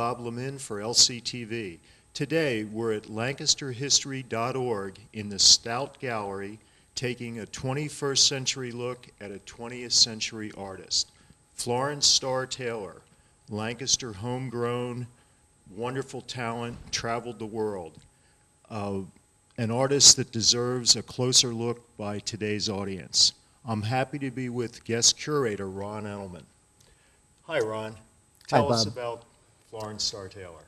Bob LeMin for LCTV. Today, we're at LancasterHistory.org in the Stoudt Gallery, taking a 21st century look at a 20th century artist. Florence Starr Taylor, Lancaster homegrown, wonderful talent, traveled the world. An artist that deserves a closer look by today's audience. I'm happy to be with guest curator Ron Edelman. Hi, Ron. Tell us about Florence Starr Taylor.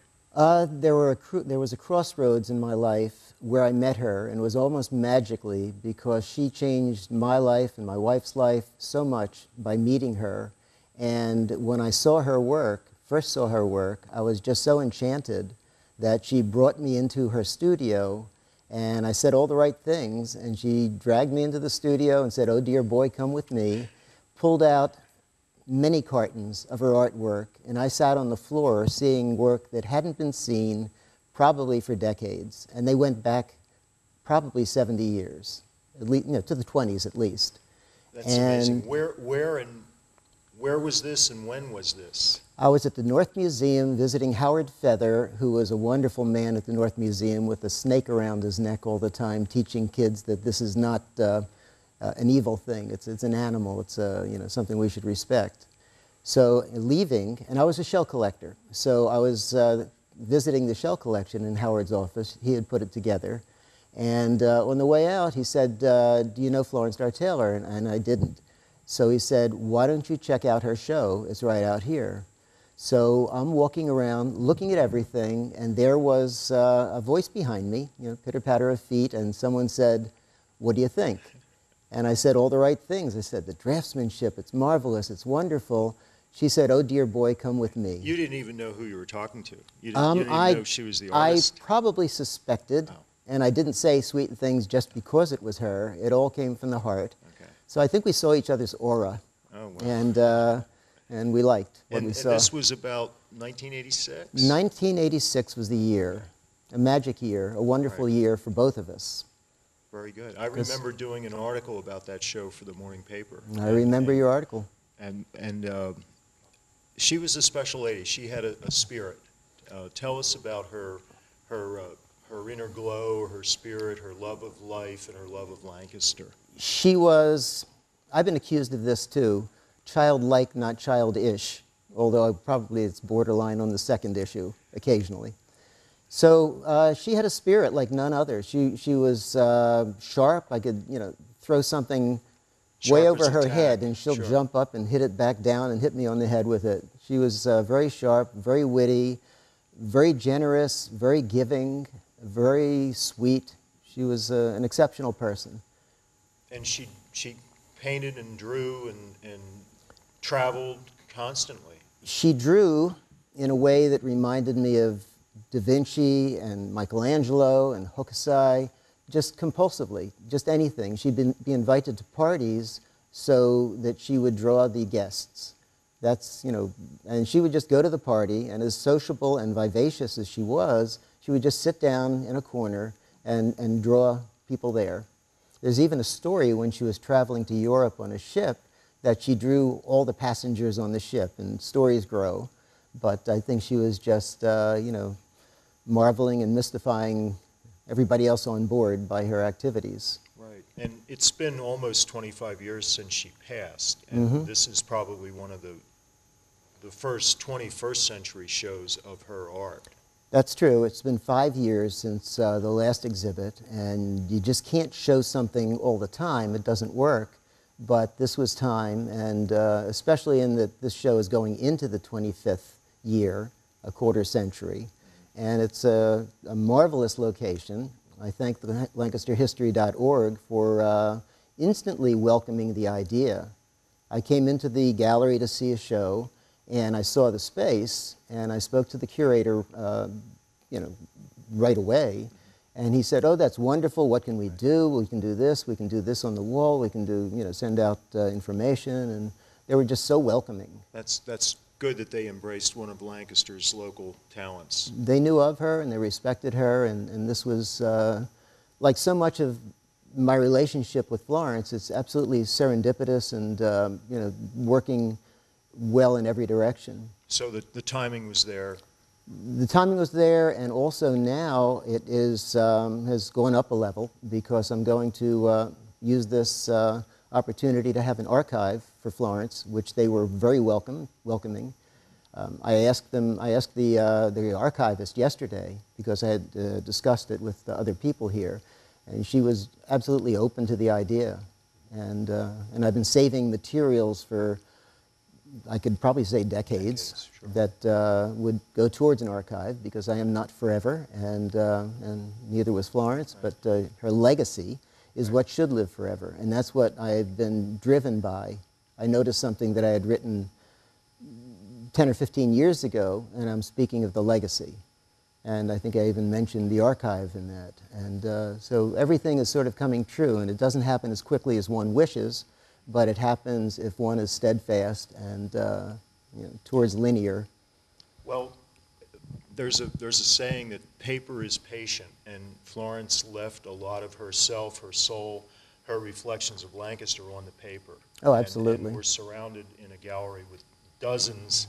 There was a crossroads in my life where I met her, and it was almost magically because she changed my life and my wife's life so much by meeting her. And when I saw her work, first saw her work, I was just so enchanted that she brought me into her studio, and I said all the right things, and she dragged me into the studio and said, "Oh dear boy, come with me," pulled out many cartons of her artwork, and I sat on the floor seeing work that hadn't been seen probably for decades, and they went back probably 70 years, at least, to the 20s at least. That's amazing. Where was this and when was this? I was at the North Museum visiting Howard Feather, who was a wonderful man at the North Museum with a snake around his neck all the time, teaching kids that this is not an evil thing. It's an animal. It's something we should respect. So leaving, and I was a shell collector. So I was visiting the shell collection in Howard's office. He had put it together. And on the way out, he said, "Do you know Florence Starr Taylor?" And I didn't. So he said, "Why don't you check out her show? It's right out here." So I'm walking around, looking at everything, and there was a voice behind me, pitter-patter of feet, and someone said, "What do you think?" And I said all the right things. I said, "The draftsmanship, it's marvelous, it's wonderful." She said, "Oh dear boy, come with me." You didn't even know who you were talking to. You didn't even know she was the artist. I probably suspected, and I didn't say sweet things just because it was her. It all came from the heart. Okay. So I think we saw each other's aura. Oh, wow. And we liked what we saw. And this was about 1986? 1986 was the year, a magic year, a wonderful year for both of us. Very good. I remember doing an article about that show for the morning paper. I remember your article. And she was a special lady. She had a spirit. Tell us about her inner glow, her spirit, her love of life, and her love of Lancaster. She was, I've been accused of this too, childlike, not childish, although probably it's borderline on the second issue occasionally. So she had a spirit like none other. She was sharp. I could, throw something way over her head, and she'll jump up and hit it back down and hit me on the head with it. She was very sharp, very witty, very generous, very giving, very sweet. She was an exceptional person. And she painted and drew and traveled constantly. She drew in a way that reminded me of Da Vinci and Michelangelo and Hokusai, just compulsively, just anything. She'd be invited to parties so that she would draw the guests. That's, and she would just go to the party, and as sociable and vivacious as she would just sit down in a corner and draw people there. There's even a story when she was traveling to Europe on a ship that she drew all the passengers on the ship, and stories grow. But I think she was just, marveling and mystifying everybody else on board by her activities. Right, and it's been almost 25 years since she passed, and this is probably one of the first 21st century shows of her art. That's true. It's been 5 years since the last exhibit, and you just can't show something all the time. It doesn't work, but this was time, and especially in that this show is going into the 25th year, a quarter century. And it's a marvelous location. I thank the LancasterHistory.org for instantly welcoming the idea. I came into the gallery to see a show, and I saw the space, and I spoke to the curator, right away. And he said, "Oh, that's wonderful. What can we do? We can do this. We can do this on the wall. We can do, send out information." And they were just so welcoming. That's good that they embraced one of Lancaster's local talents. They knew of her and they respected her, and this was, like so much of my relationship with Florence, it's absolutely serendipitous and working well in every direction. So the timing was there. the timing was there, and also now it is, has gone up a level because I'm going to use this opportunity to have an archive for Florence, which they were very welcoming. I asked the archivist yesterday, because I had discussed it with the other people here, and she was absolutely open to the idea. And I've been saving materials for, I could probably say decades, sure. that would go towards an archive, because I am not forever, and neither was Florence, Right. but her legacy is Right. what should live forever. And that's what I've been driven by. I noticed something that I had written 10 or 15 years ago, and I'm speaking of the legacy. And I think I even mentioned the archive in that. And so everything is sort of coming true, and it doesn't happen as quickly as one wishes, but it happens if one is steadfast and you know, towards linear. Well, there's a saying that paper is patient, and Florence left a lot of herself, her soul, her reflections of Lancaster on the paper. Oh, absolutely. And we're surrounded in a gallery with dozens,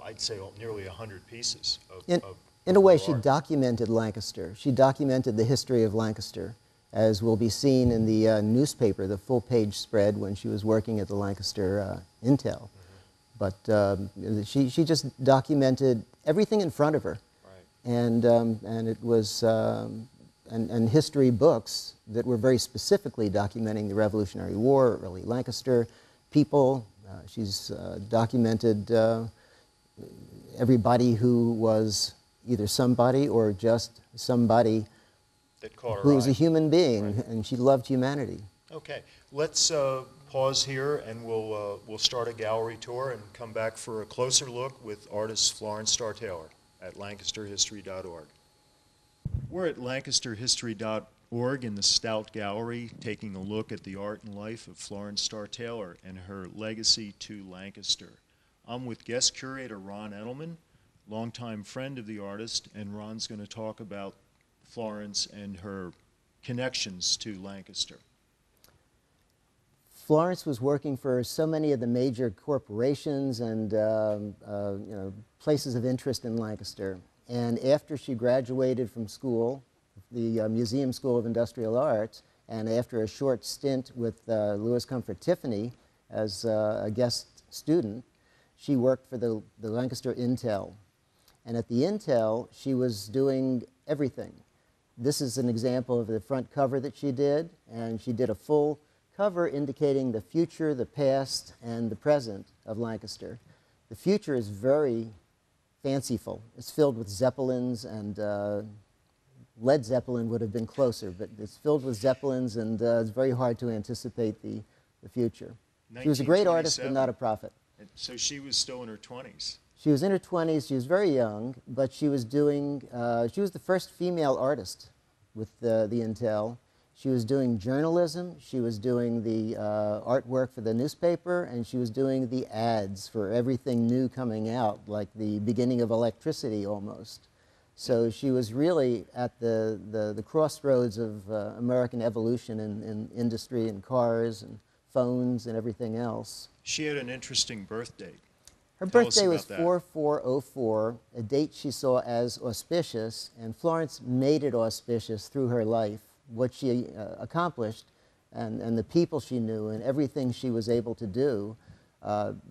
I'd say nearly 100 pieces of In a way, her she art. documented Lancaster. She documented the history of Lancaster, as will be seen in the newspaper, the full-page spread when she was working at the Lancaster Intel. Mm-hmm. But she just documented everything in front of her. Right. And it was, and history books that were very specifically documenting the Revolutionary War, early Lancaster, people. She's documented everybody who was either somebody or just somebody That caught her who was eye. a human being, Right. and she loved humanity. Okay, let's pause here, and we'll start a gallery tour and come back for a closer look with artist Florence Starr Taylor at LancasterHistory.org. We're at LancasterHistory.org in the Stoudt Gallery, taking a look at the art and life of Florence Starr Taylor and her legacy to Lancaster. I'm with guest curator Ron Edelman, longtime friend of the artist, and Ron's going to talk about Florence and her connections to Lancaster. Florence was working for so many of the major corporations and you know, places of interest in Lancaster. And after she graduated from school, the Museum School of Industrial Arts, and after a short stint with Louis Comfort Tiffany as a guest student, she worked for the Lancaster Intel. And at the Intel, she was doing everything. This is an example of the front cover that she did, and she did a full cover indicating the future, the past, and the present of Lancaster. The future is very fanciful. It's filled with Zeppelins, and Led Zeppelin would have been closer, but it's filled with Zeppelins, and it's very hard to anticipate the future. She was a great artist, but not a prophet. So she was still in her 20s. She was in her 20s. She was very young, but she was doing, she was the first female artist with the Intel. She was doing journalism, she was doing the artwork for the newspaper, and she was doing the ads for everything new coming out, like the beginning of electricity almost. So she was really at the crossroads of American evolution in industry and cars and phones and everything else. She had an interesting birth date. Her Tell us birthday was about that. 4404, a date she saw as auspicious, and Florence made it auspicious through her life. What she accomplished and the people she knew and everything she was able to do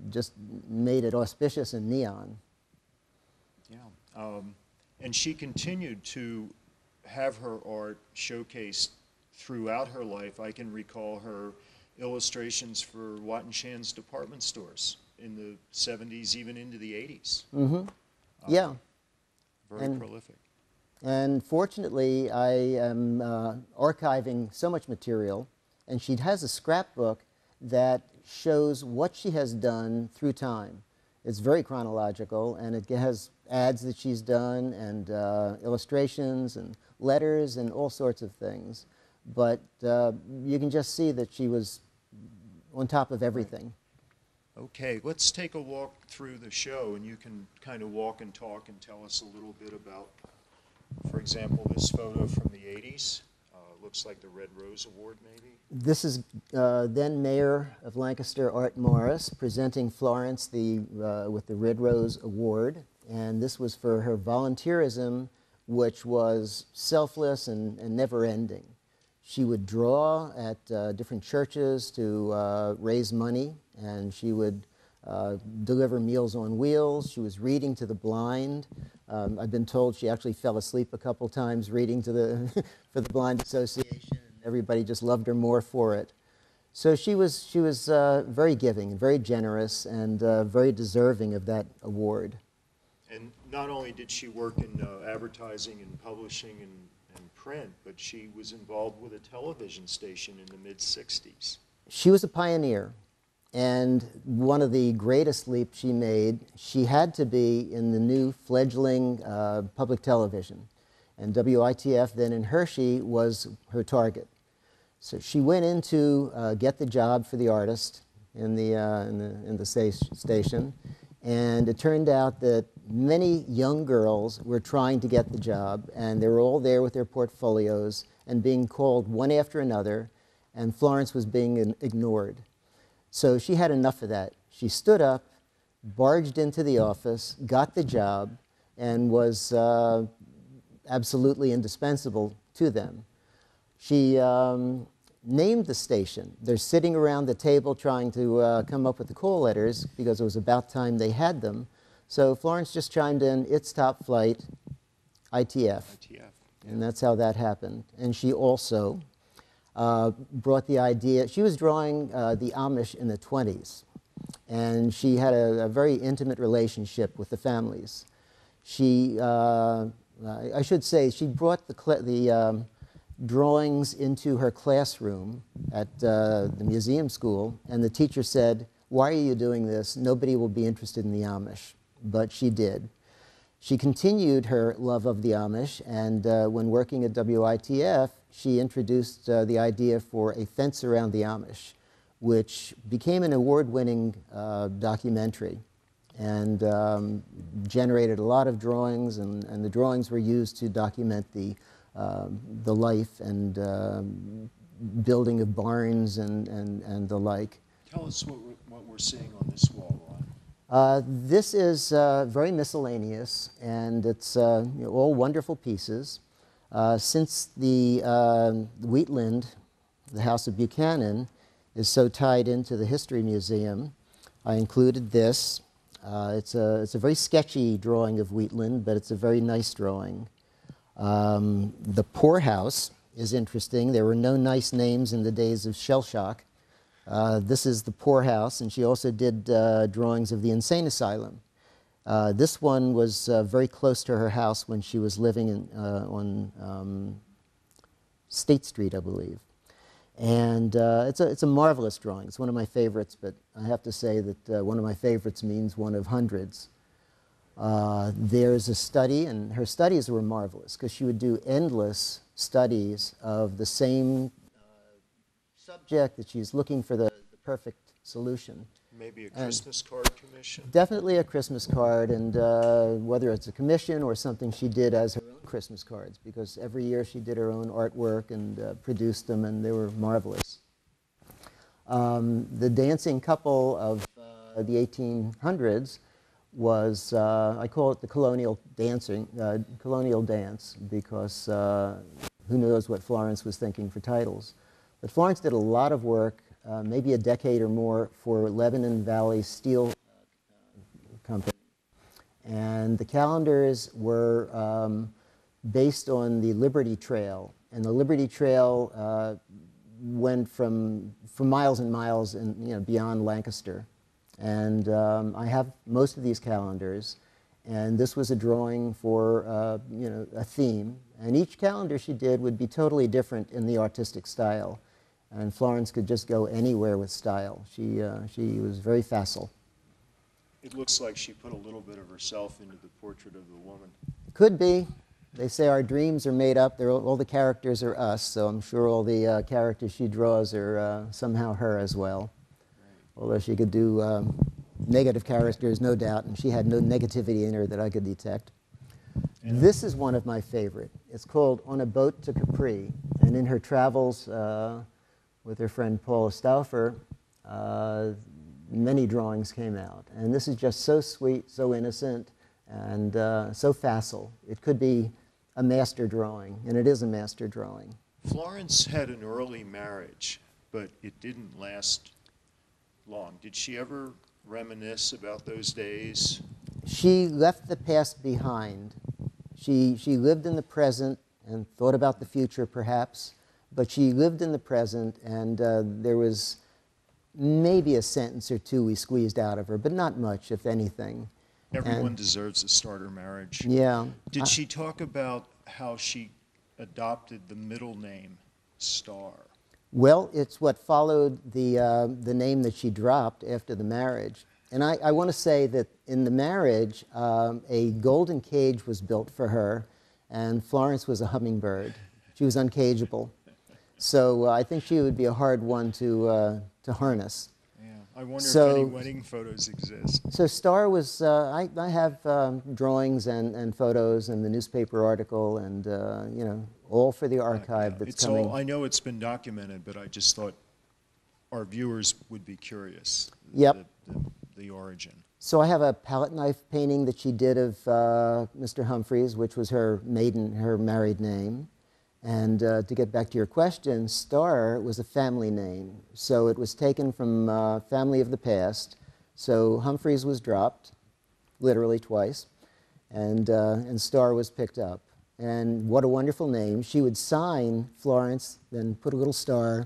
just made it auspicious and neon. Yeah. And she continued to have her art showcased throughout her life. I can recall her illustrations for Watt & Shan's department stores in the 70s, even into the 80s. Mm-hmm. Yeah. Very prolific. And fortunately, I am archiving so much material, and she has a scrapbook that shows what she has done through time. It's very chronological, and it has ads that she's done, and illustrations, and letters, and all sorts of things. But you can just see that she was on top of everything. Okay, let's take a walk through the show, and you can kind of walk and talk and tell us a little bit about, for example, this photo from the 80s. Looks like the Red Rose Award, maybe? This is then Mayor of Lancaster, Art Morris, presenting Florence with the Red Rose Award. and this was for her volunteerism, which was selfless and never-ending. She would draw at different churches to raise money, and she would deliver Meals on Wheels. She was reading to the blind. I've been told she actually fell asleep a couple times reading to the for the Blind Association, and everybody just loved her more for it. So she was very giving and very generous and very deserving of that award. And not only did she work in advertising and publishing and print, but she was involved with a television station in the mid-'60s. She was a pioneer, and one of the greatest leaps she made, she had to be in the new fledgling public television, and WITF then in Hershey was her target. So she went in to get the job for the artist in the station, and it turned out that many young girls were trying to get the job, and they were all there with their portfolios and being called one after another, and Florence was being ignored. So she had enough of that. She stood up, barged into the office, got the job, and was absolutely indispensable to them. She named the station. They're sitting around the table trying to come up with the call letters because it was about time they had them. So Florence just chimed in, "It's top flight, ITF." ITF. And that's how that happened. And she also brought the idea, she was drawing the Amish in the 20s, and she had a very intimate relationship with the families. She, I should say, she brought the drawings into her classroom at the museum school, and the teacher said, "Why are you doing this? Nobody will be interested in the Amish." But she did. She continued her love of the Amish, and when working at WITF, she introduced the idea for a fence around the Amish, which became an award-winning documentary and generated a lot of drawings, and the drawings were used to document the life and building of barns and the like. Tell us what we're seeing on this wall, Ron. This is very miscellaneous, and it's all wonderful pieces. Since the Wheatland, the House of Buchanan, is so tied into the History Museum, I included this. It's a very sketchy drawing of Wheatland, but it's a very nice drawing. The poorhouse is interesting. There were no nice names in the days of shell shock. This is the poorhouse, and she also did drawings of the insane asylum. This one was very close to her house when she was living on State Street, I believe. And it's a marvelous drawing. It's one of my favorites, but I have to say that one of my favorites means one of hundreds. There's a study, and her studies were marvelous because she would do endless studies of the same subject that she's looking for the perfect solution. Maybe a Christmas card commission? Definitely a Christmas card, and whether it's a commission or something she did as her own Christmas cards, because every year she did her own artwork and produced them, and they were marvelous. The dancing couple of the 1800s was, I call it the colonial dance, because who knows what Florence was thinking for titles. But Florence did a lot of work, maybe a decade or more, for Lebanon Valley Steel Company. And the calendars were based on the Liberty Trail. And the Liberty Trail went from miles and miles and beyond Lancaster. And I have most of these calendars. And this was a drawing for a theme. And each calendar she did would be totally different in the artistic style. And Florence could just go anywhere with style. She was very facile. It looks like she put a little bit of herself into the portrait of the woman. Could be. They say our dreams are made up. All the characters are us, so I'm sure all the characters she draws are somehow her as well. Right. Although she could do negative characters, no doubt, and she had no negativity in her that I could detect. Yeah. This is one of my favorite. It's called On a Boat to Capri, and in her travels with her friend Paula Stauffer, many drawings came out. And this is just so sweet, so innocent, and so facile. It could be a master drawing, and it is a master drawing. Florence had an early marriage, but it didn't last long. Did she ever reminisce about those days? She left the past behind. She lived in the present and thought about the future, perhaps, but she lived in the present, and there was maybe a sentence or two we squeezed out of her, but not much, if anything. Everyone deserves a starter marriage. Yeah. Did she talk about how she adopted the middle name, Starr? Well, it's what followed the name that she dropped after the marriage. And I want to say that in the marriage, a golden cage was built for her, and Florence was a hummingbird. She was uncageable. So I think she would be a hard one to harness. Yeah, I wonder if any wedding photos exist. So Starr was, I have drawings and photos and the newspaper article and, you know, all for the archive that's coming. All, I know it's been documented, but I just thought our viewers would be curious. Yep. The origin. So I have a palette knife painting that she did of Mr. Humphreys, which was her married name. And to get back to your question, Starr was a family name. So it was taken from family of the past. So Humphreys was dropped, literally twice, and Starr was picked up. And what a wonderful name. She would sign Florence, then put a little star,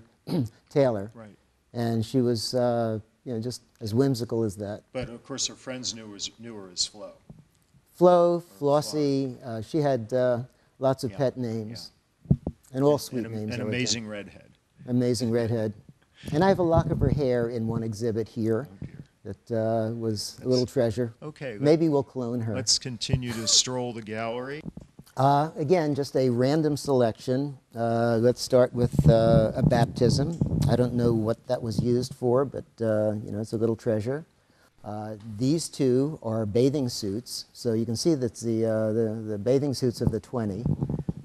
Taylor. Right. And she was, you know, just as whimsical as that. But of course, her friends knew her as Flo. Flo, Flossie, she had lots of pet names. Yeah. And all sweet names. An amazing redhead. Amazing redhead. And I have a lock of her hair in one exhibit here that was a little treasure. Okay. Maybe we'll clone her. Let's continue to stroll the gallery. Again, just a random selection. Let's start with a baptism. I don't know what that was used for, but you know, it's a little treasure. These two are bathing suits, so you can see that's the bathing suits of the 20s.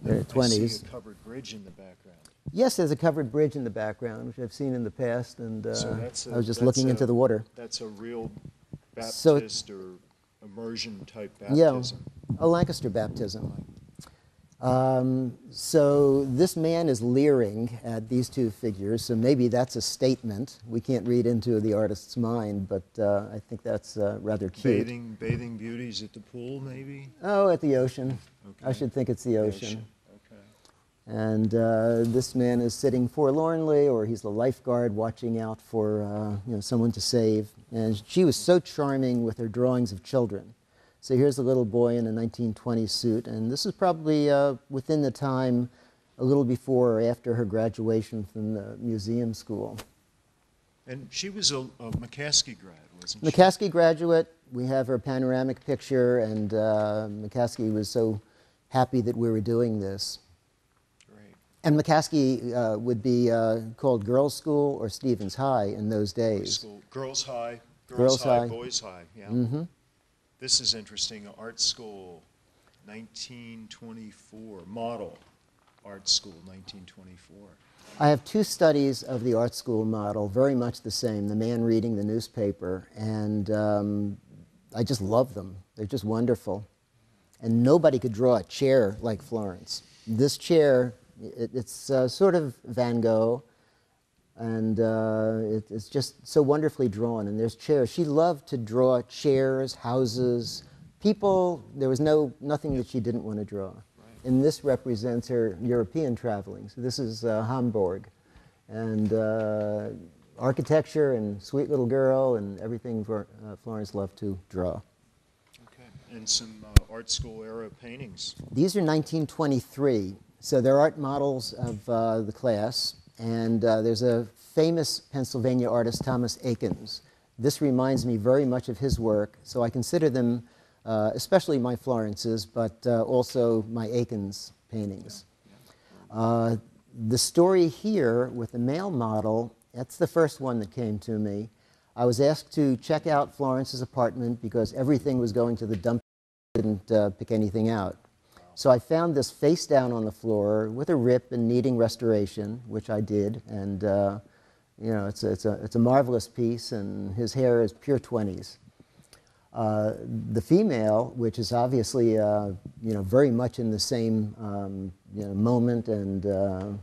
I see a covered bridge in the background. Yes, there's a covered bridge in the background, which I've seen in the past, and So I was just looking into the water. That's a real Baptist or immersion type baptism. Yeah, a Lancaster baptism. So this man is leering at these two figures, so maybe that's a statement. We can't read into the artist's mind, but I think that's rather cute. Bathing beauties at the pool, maybe? Oh, at the ocean. Okay. I should think it's the ocean. Okay. And this man is sitting forlornly, or he's the lifeguard watching out for you know, someone to save. And she was so charming with her drawings of children. So here's a little boy in a 1920s suit, and this is probably within the time a little before or after her graduation from the museum school. And she was a McCaskey grad, wasn't she? McCaskey graduate. We have her panoramic picture, and McCaskey was so happy that we were doing this. Great. And McCaskey would be called Girls' School or Stevens High in those days. Girls High, Girls High, Boys High, yeah. Mm-hmm. This is interesting, art school, 1924, model art school, 1924. I have two studies of the art school model, very much the same, the man reading the newspaper, and I just love them. They're just wonderful. And nobody could draw a chair like Florence. This chair, it's sort of Van Gogh, and it's just so wonderfully drawn. And there's chairs. She loved to draw chairs, houses, people. There was nothing that she didn't want to draw. Right. And this represents her European traveling. So this is Hamburg. And architecture and sweet little girl and everything Florence loved to draw. Okay. And some art school era paintings. These are 1923. So they're art models of the class. And there's a famous Pennsylvania artist, Thomas Eakins. This reminds me very much of his work, so I consider them especially my Florence's, but also my Eakins paintings. The story here with the male model, that's the first one that came to me. I was asked to check out Florence's apartment because everything was going to the dump. I didn't pick anything out. So I found this face down on the floor with a rip and needing restoration, which I did, and you know, it's a marvelous piece, and his hair is pure 20s. The female, which is obviously very much in the same moment and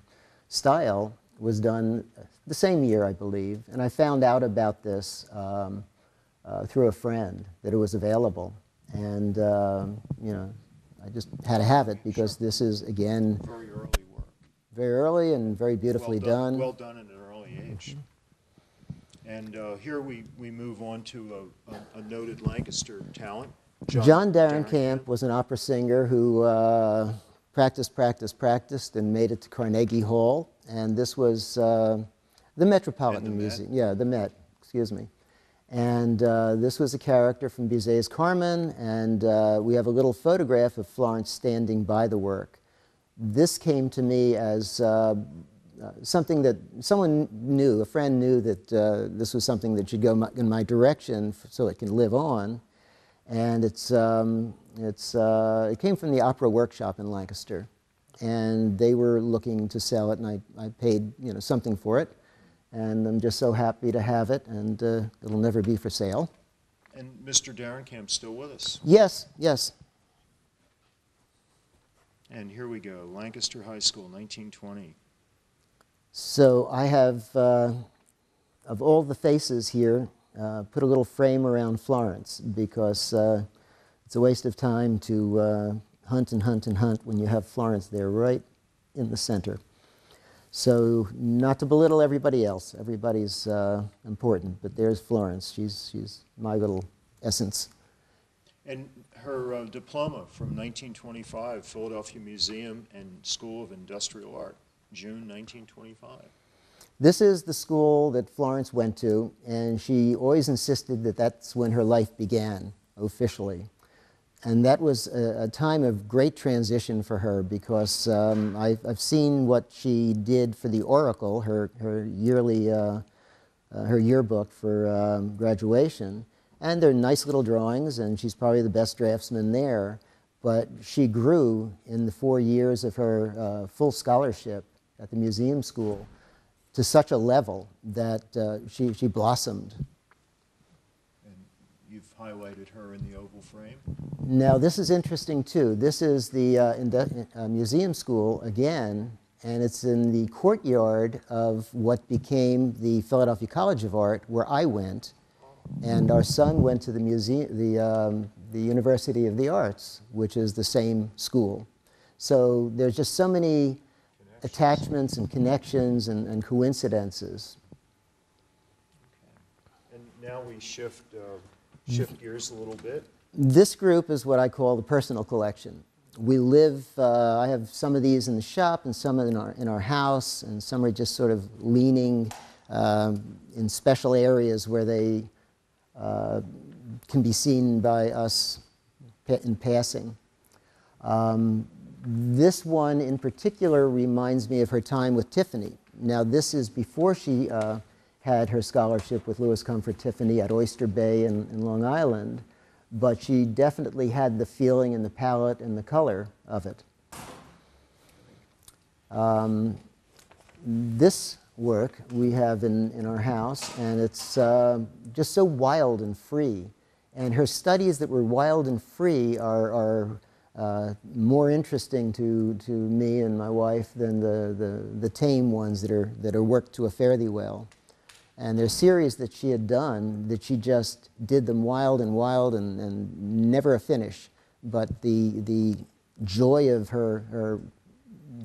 style, was done the same year, I believe. And I found out about this through a friend, that it was available. And I just had to have it because this is, again, Very early work. very early and very beautifully done. Well done at an early age. And here we move on to a noted Lancaster talent. John Darrenkamp was an opera singer who practiced, and made it to Carnegie Hall. And this was the Metropolitan Museum. Yeah, the Met, excuse me. And this was a character from Bizet's Carmen, and we have a little photograph of Florence standing by the work. This came to me as something that someone knew, a friend knew that this was something that should go in my direction so it can live on. And it came from the Opera Workshop in Lancaster. And they were looking to sell it, and I paid something for it. And I'm just so happy to have it, and it'll never be for sale. And Mr. Darrenkamp's still with us. Yes, yes. And here we go, Lancaster High School, 1920. So I have, of all the faces here, put a little frame around Florence, because it's a waste of time to hunt and hunt and hunt when you have Florence there right in the center. So not to belittle everybody else, everybody's important, but there's Florence. She's my little essence. And her diploma from 1925, Philadelphia Museum and School of Industrial Art, June 1925. This is the school that Florence went to, and she always insisted that that's when her life began, officially. And that was a time of great transition for her, because I've seen what she did for the Oracle, her yearly, her yearbook for graduation. And they're nice little drawings, and she's probably the best draftsman there. But she grew in the 4 years of her full scholarship at the museum school to such a level that she blossomed. And you've highlighted her in the oval frame? Now, this is interesting, too. This is the museum school again, and it's in the courtyard of what became the Philadelphia College of Art, where I went. And our son went to the museum, the University of the Arts, which is the same school. So there's just so many attachments and connections and coincidences. Okay. And now we shift gears a little bit. This group is what I call the personal collection. We live, I have some of these in the shop and some in our house, and some are just sort of leaning in special areas where they can be seen by us in passing. This one in particular reminds me of her time with Tiffany. Now, this is before she had her scholarship with Louis Comfort Tiffany at Oyster Bay in Long Island, but she definitely had the feeling and the palette and the color of it. This work we have in our house, and it's just so wild and free. And her studies that were wild and free are more interesting to me and my wife than the tame ones that are worked to a fare thee well. And there's series that she had done that she just did them wild and never a finish. But the joy of her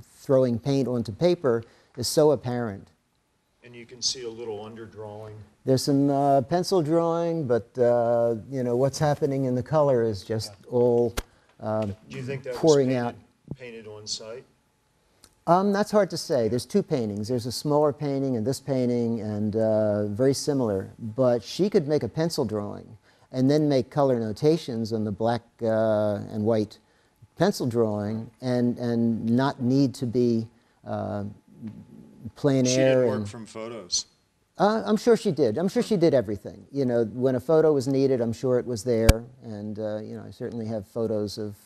throwing paint onto paper is so apparent. And you can see a little underdrawing. There's some pencil drawing, but you know, what's happening in the color is just all Do you think that pouring was out. painted on site? That's hard to say. There's two paintings. There's a smaller painting and this painting, and very similar. But she could make a pencil drawing and then make color notations on the black and white pencil drawing, and not need to be plein air. She didn't work from photos. I'm sure she did. I'm sure she did everything. You know, when a photo was needed, I'm sure it was there. And you know, I certainly have photos of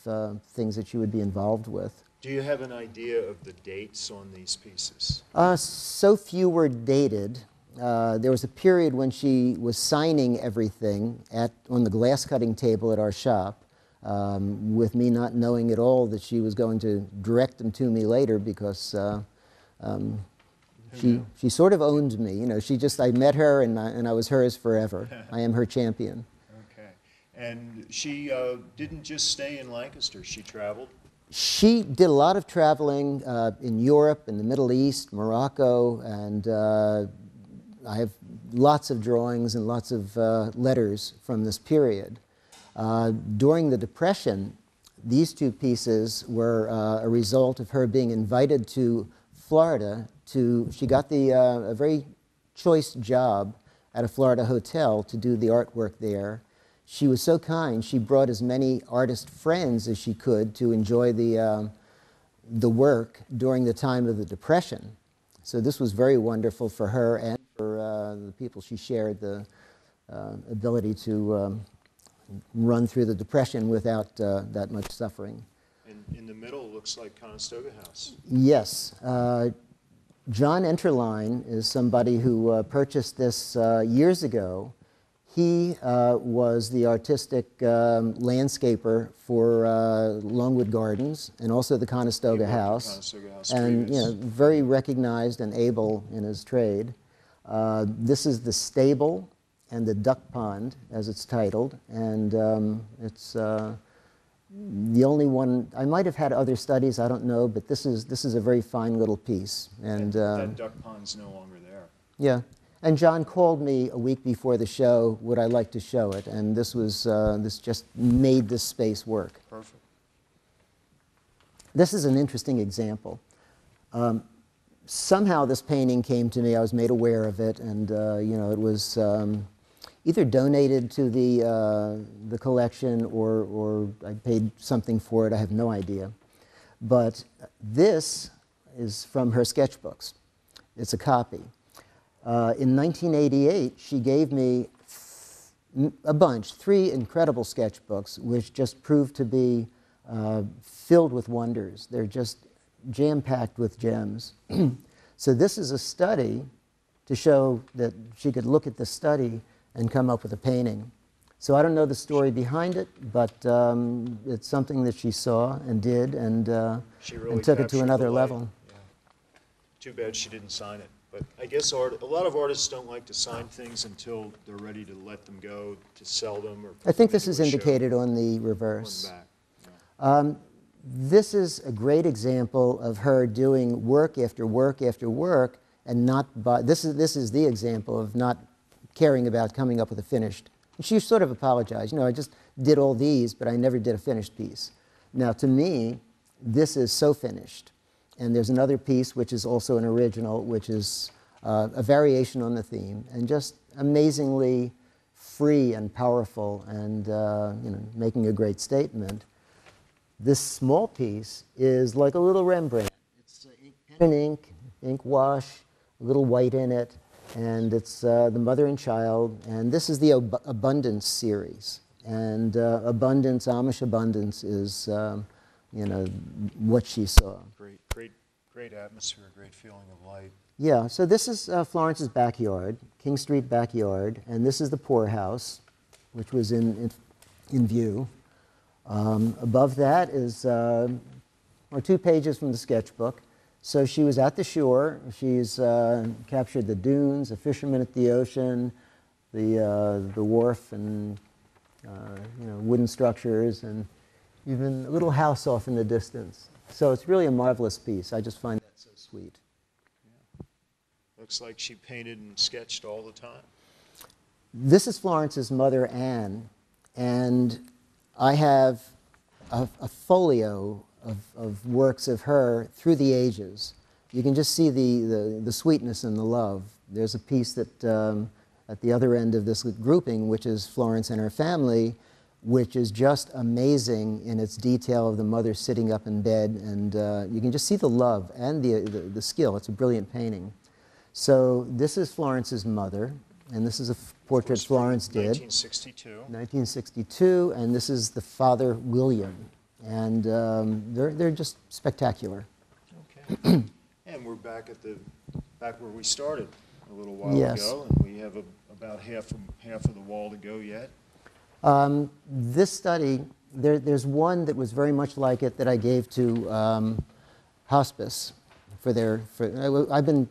things that she would be involved with. Do you have an idea of the dates on these pieces? So few were dated there was a period when she was signing everything on the glass cutting table at our shop, with me not knowing at all that she was going to direct them to me later, because she sort of owned me. You know, I met her and I was hers forever. I am her champion. Okay. And she didn't just stay in Lancaster. She traveled? She did a lot of traveling in Europe, in the Middle East, Morocco, and I have lots of drawings and lots of letters from this period. During the Depression, these two pieces were a result of her being invited to Florida. She got a very choice job at a Florida hotel to do the artwork there. She was so kind, she brought as many artist friends as she could to enjoy the work during the time of the Depression. So this was very wonderful for her and for the people she shared the ability to run through the Depression without that much suffering. And in the middle looks like Conestoga House. Yes. John Enterline is somebody who purchased this years ago. He was the artistic landscaper for Longwood Gardens and also the Conestoga House. And very recognized and able in his trade. This is the stable and the duck pond, as it's titled, and it's the only one. I might have had other studies, I don't know, but this is a very fine little piece. And that duck pond's no longer there. Yeah. And John called me a week before the show, would I like to show it? And this just made this space work. Perfect. This is an interesting example. Somehow this painting came to me, I was made aware of it, and it was either donated to the collection or I paid something for it, I have no idea. But this is from her sketchbooks. It's a copy. In 1988, she gave me a bunch, 3 incredible sketchbooks, which just proved to be filled with wonders. They're just jam-packed with gems. So this is a study to show that she could look at the study and come up with a painting. So I don't know the story behind it, but it's something that she saw and did, and took it to another level. Yeah. Too bad she didn't sign it. But I guess a lot of artists don't like to sign things until they're ready to let them go, to sell them. Or I think this is indicated on the reverse. On the back. This is a great example of her doing work after work after work, and this is the example of not caring about coming up with a finished. And she sort of apologized. I just did all these, but I never did a finished piece. Now, to me, this is so finished. And there's another piece, which is also an original, which is a variation on the theme, and just amazingly free and powerful, and making a great statement. This small piece is like a little Rembrandt. It's pen and ink wash, a little white in it, and it's the mother and child. And this is the Abundance series. And abundance, Amish abundance, is what she saw. Great atmosphere, great feeling of light. Yeah, so this is Florence's backyard, King Street backyard, and this is the poorhouse, which was in view. Above that is are 2 pages from the sketchbook. So she was at the shore. She's captured the dunes, a fisherman at the ocean, the wharf, and wooden structures, and even a little house off in the distance. So it's really a marvelous piece. I just find that so sweet. Yeah. Looks like she painted and sketched all the time. This is Florence's mother, Anne, and I have a folio of works of her through the ages. You can just see the sweetness and the love. There's a piece that at the other end of this grouping, which is Florence and her family, which is just amazing in its detail of the mother sitting up in bed, and you can just see the love and the skill. It's a brilliant painting. So this is Florence's mother, and this is a portrait Florence did. 1962. 1962, and this is the father, William, and they're just spectacular. Okay. And we're back where we started, a little while Yes. ago, and we have about half of the wall to go yet. This study, there's one that was very much like it that I gave to hospice I've been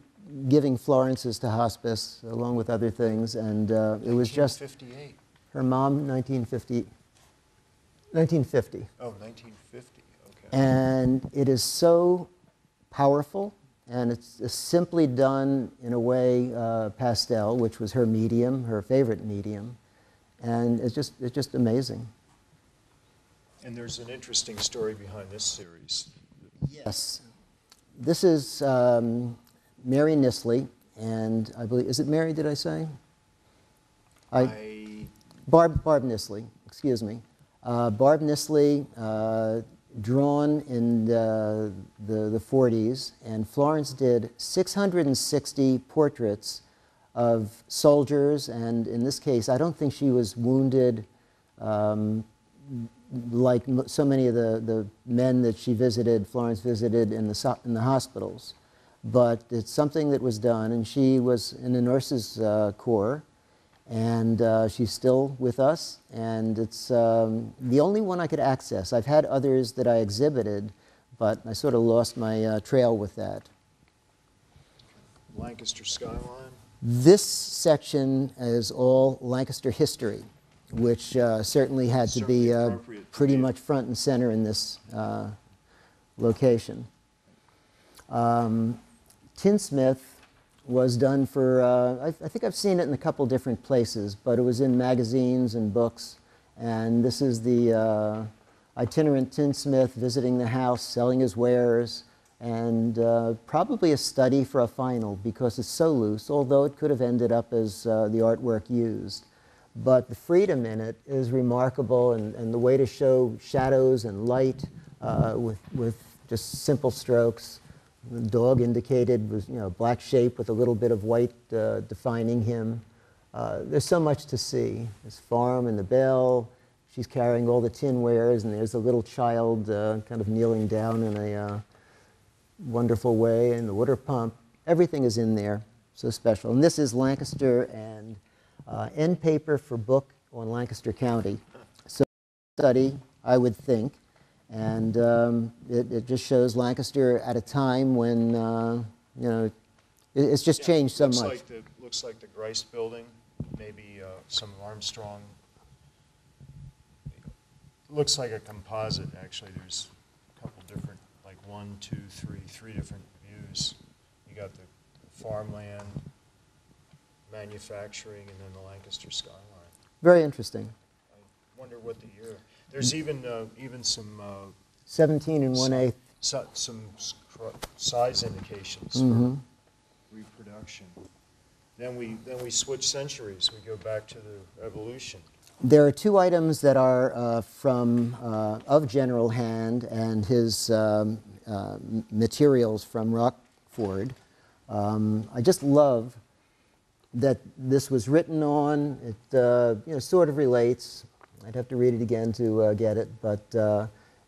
giving Florence's to hospice along with other things, and it was just 1958. her mom, 1950. Oh, 1950. Okay. And it is so powerful, and it's simply done in a way pastel, which was her medium, her favorite medium, and it's just amazing. And there's an interesting story behind this series. Yes. This is Mary Nisley, and I believe, is it Mary, did I say? Barb Nisley, excuse me. Barb Nisley, drawn in the 40s, and Florence did 660 portraits of soldiers, and in this case, I don't think she was wounded like so many of the men that she visited, Florence visited in the hospitals. But it's something that was done, and she was in the nurses' corps, and she's still with us, and it's the only one I could access. I've had others that I exhibited, but I sort of lost my trail with that. Lancaster skyline? This section is all Lancaster history, which certainly had to be pretty much front and center in this location. Tinsmith was done for, I think I've seen it in a couple different places, but it was in magazines and books. And this is the itinerant tinsmith visiting the house, selling his wares, and probably a study for a final because it's so loose, although it could have ended up as the artwork used. But the freedom in it is remarkable, and the way to show shadows and light with just simple strokes. The dog indicated was, black shape with a little bit of white defining him. There's so much to see. His farm and the bell. She's carrying all the tinwares, and there's a little child kind of kneeling down in a wonderful way, and the water pump. Everything is in there, so special. And this is Lancaster and end paper for book on Lancaster County. So study, I would think. And it just shows Lancaster at a time when, it's just changed so much. Looks like the Grice building, maybe some Armstrong. Looks like a composite, actually. There's a couple different, like 1, 2, 3 different views. You got the farmland, manufacturing, and then the Lancaster skyline. Very interesting. I wonder what the year. There's even some 17 and 1/8. Some size indications Mm-hmm. for reproduction. Then we switch centuries. We go back to the Revolution. There are 2 items that are from of General Hand and his materials from Rockford. I just love that this was written on. It sort of relates. I'd have to read it again to get it, but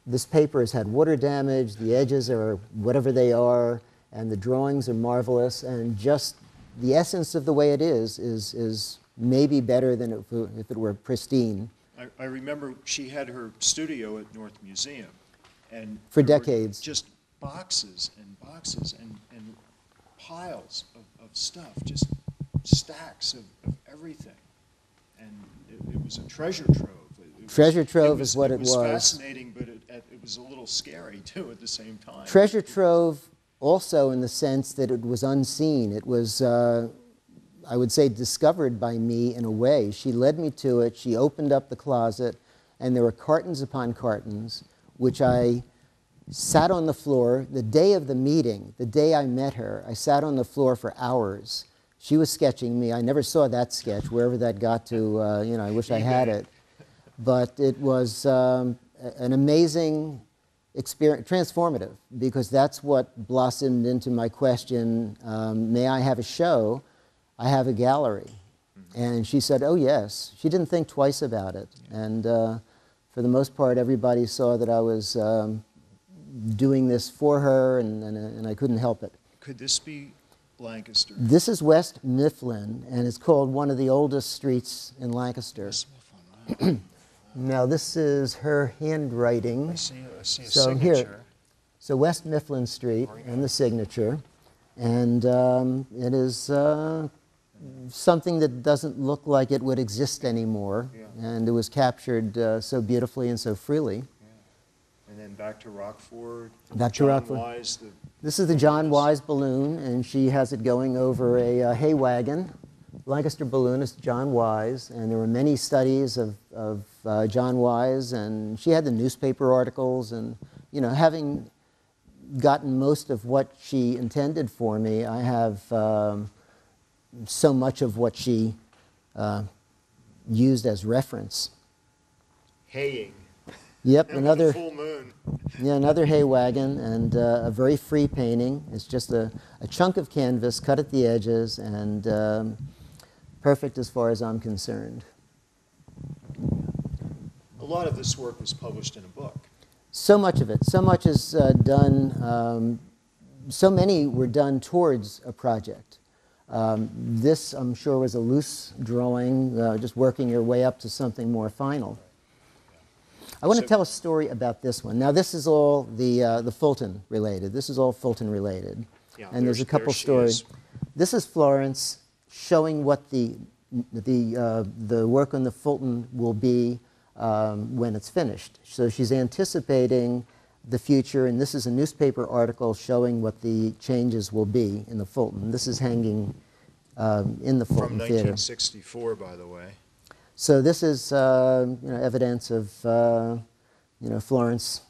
this paper has had water damage, the edges are whatever they are, and the drawings are marvelous, and just the essence of the way it is maybe better than if it were pristine. I remember she had her studio at North Museum, and for there were decades. just boxes and boxes and piles of stuff, just stacks of everything, and it was a treasure trove. Treasure trove is what it was. It was fascinating, but it was a little scary, too, at the same time. Treasure trove also in the sense that it was unseen. It was, I would say, discovered by me in a way. She led me to it. She opened up the closet, and there were cartons upon cartons, which I sat on the floor. The day of the meeting, the day I met her, I sat on the floor for hours. She was sketching me. I never saw that sketch, wherever that got to. I wish I had it. But it was an amazing experience, transformative, because that's what blossomed into my question, may I have a show? I have a gallery. And she said, oh, yes. She didn't think twice about it. And for the most part, everybody saw that I was doing this for her, and I couldn't help it. Could this be Lancaster? This is West Mifflin, and it's called one of the oldest streets in Lancaster. West Mifflin, wow. Now, this is her handwriting. I see a So signature. here, so West Mifflin Street and the signature, and it is something that doesn't look like it would exist anymore, and it was captured so beautifully and so freely. Yeah. And then back to Rockford. Back to John Rockford. Wise, This is the John Wise balloon, and she has it going over a hay wagon. Lancaster balloonist John Wise, and there were many studies of John Wise, and she had the newspaper articles, and you know, having gotten most of what she intended for me, I have so much of what she used as reference. haying. Yep, And another full moon. yeah, another hay wagon, and a very free painting. It's just a chunk of canvas cut at the edges, and perfect as far as I'm concerned. A lot of this work was published in a book. So much of it, so much is done, so many were done towards a project. This, I'm sure, was a loose drawing, just working your way up to something more final. I want to tell a story about this one. Now, this is all the Fulton related. This is all Fulton related. Yeah, And there's a couple she stories. is. This is Florence showing what the work on the Fulton will be when it's finished. So she's anticipating the future, and this is a newspaper article showing what the changes will be in the Fulton. This is hanging in the Fulton From Theater. 1964, by the way. So this is evidence of Florence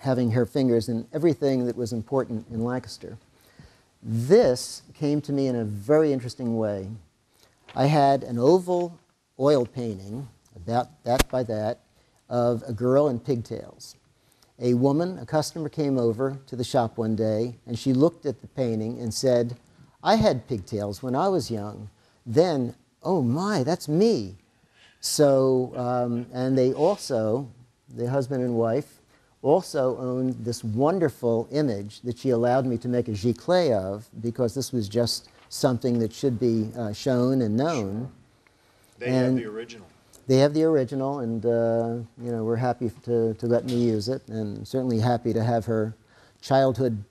having her fingers in everything that was important in Lancaster. This came to me in a very interesting way. I had an oval oil painting, about that by that, of a girl in pigtails. A woman, a customer, came over to the shop one day, and she looked at the painting and said, "I had pigtails when I was young. Then, oh my, that's me." So, and they also, the husband and wife, also owned this wonderful image that she allowed me to make a giclée of, because this was just something that should be shown and known. They have the original. They have the original, and we're happy to let me use it, and certainly happy to have her childhood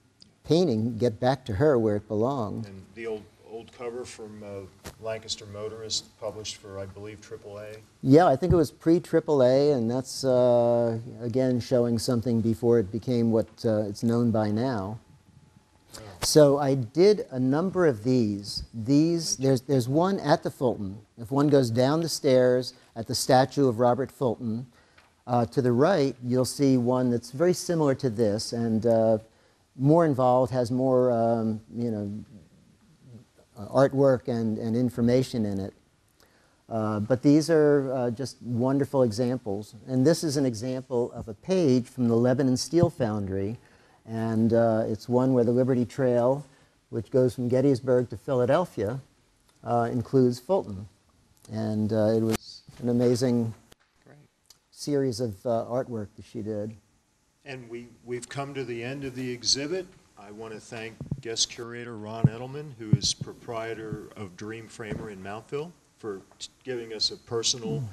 painting get back to her where it belonged. And the old cover from Lancaster Motorist, published for, I believe, AAA. Yeah, I think it was pre-AAA, and that's, again, showing something before it became what it's known by now. So I did a number of these. There's one at the Fulton. If one goes down the stairs at the statue of Robert Fulton, to the right, you'll see one that's very similar to this, and more involved, has more, artwork and information in it. But these are just wonderful examples. And this is an example of a page from the Lebanon Steel Foundry. And it's one where the Liberty Trail, which goes from Gettysburg to Philadelphia, includes Fulton. And it was an amazing series of artwork that she did. And we've come to the end of the exhibit. I want to thank guest curator Ron Edelman, who is proprietor of Dream Framer in Mountville, for giving us a personal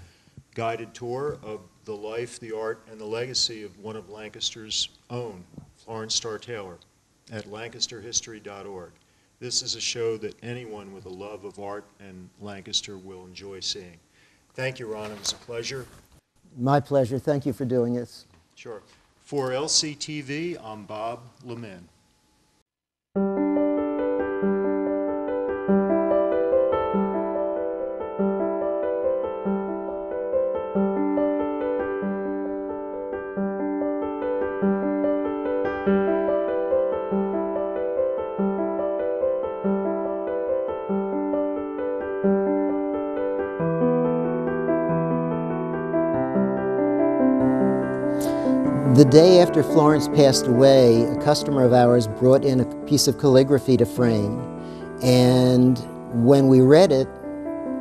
guided tour of the life, the art, and the legacy of one of Lancaster's own, Florence Starr Taylor, at LancHistory.org. This is a show that anyone with a love of art and Lancaster will enjoy seeing. Thank you, Ron. It was a pleasure. My pleasure. Thank you for doing this. Sure. For LCTV, I'm Bob LeMin. The day after Florence passed away, a customer of ours brought in a piece of calligraphy to frame. And when we read it,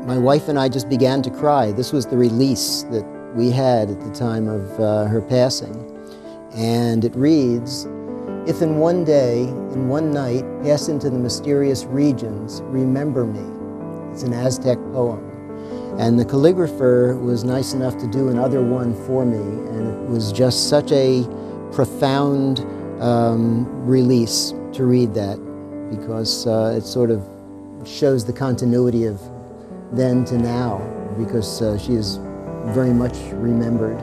my wife and I just began to cry. This was the release that we had at the time of her passing. And it reads, If in one day, in one night, pass into the mysterious regions, remember me. It's an Aztec poem. And the calligrapher was nice enough to do another one for me, and it was just such a profound release to read that, because it sort of shows the continuity of then to now, because she is very much remembered.